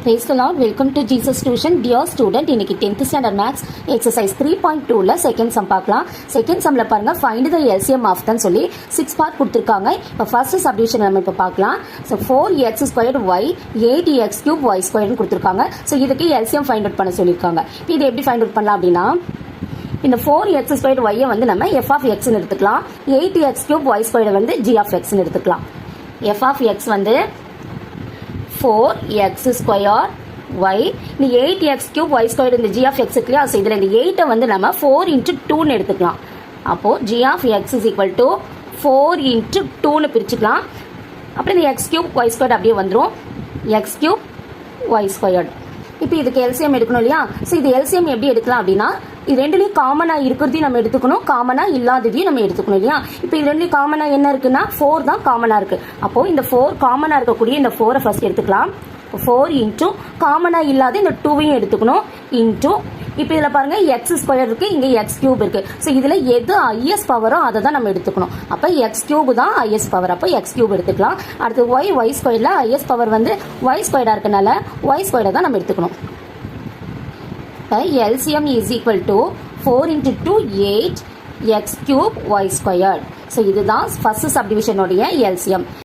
Praise the Lord. Welcome to Jesus Tuition. Dear student, இன்னைக்கு 10th standard maths exercise 3.2ல second sum பார்க்கலாம். second sumல பாருங்க find the LCM of தான் சொல்லி 6 part கொடுத்திருக்காங்க. இப்போ first subdivision நம்ம இப்போ பார்க்கலாம். So 4x squared y 8x cube y squared னு கொடுத்திருக்காங்க. So இதுக்கு LCM find out பண்ண சொல்லிருக்காங்க. இது எப்படி find out பண்ணலாம் அப்படினா இந்த 4x squared y வந்து நம்ம f of x னு எடுத்துக்கலாம். 8x cube y squared வந்து g of x னு எடுத்துக்கலாம். f of x வந்து 4x square y இந்த 8x cube y squared இந்த g of x இருக்குல்லையா, ஸோ இதில் இந்த 8 வந்து நம்ம 4 into 2ன்னு எடுத்துக்கலாம். அப்போது g of x is equal to 4 into 2ன்னு பிரிச்சுக்கலாம். அப்புறம் இந்த x cube y squared அப்படியே வந்துடும். x cube y squared. இப்போ இதுக்கு எல்சிஎம் எடுக்கணும் இல்லையா, ஸோ இது எல்சிஎம் எப்படி எடுக்கலாம் அப்படின்னா இது ரெண்டுலேயும் காமனாக இருக்கிறதையும் நம்ம எடுத்துக்கணும், காமனாக இல்லாததையும் நம்ம எடுத்துக்கணும் இல்லையா. இப்போ இது ரெண்டுலேயும் காமனாக என்ன இருக்குன்னா 4 தான் காமனாக இருக்குது. அப்போது இந்த 4 காமனாக இருக்கக்கூடிய இந்த 4 ஃபர்ஸ்ட் எடுத்துக்கலாம். 4 இன்ட்டு காமனாக இல்லாத இந்த 2வையும் எடுத்துக்கணும் இன்ட்டு இப்போ இதில் பாருங்க எக்ஸ் ஸ்கொயர் இருக்கு, இங்கே எக்ஸ் கியூப் இருக்கு. ஸோ இதில் எது ஐஎஸ் பவரோ அதை தான் நம்ம எடுத்துக்கணும். அப்போ எக்ஸ் கியூப் தான் ஐஎஸ் பவர், அப்போ எக்ஸ் கியூப் எடுத்துக்கலாம். அடுத்து ஒய் ஸ்கொயர்ல ஐஎஸ் பவர் வந்து ஒய் ஸ்கொயர்டா இருக்கனால ஒய் ஸ்கொயர்டை தான் நம்ம எடுத்துக்கணும். இப்போ LCM is equal to 4 into 2 8 x cube y squared. So இதுதான் ஃபர்ஸ்ட் சப்டிவிஷனுடைய எல்சிஎம்.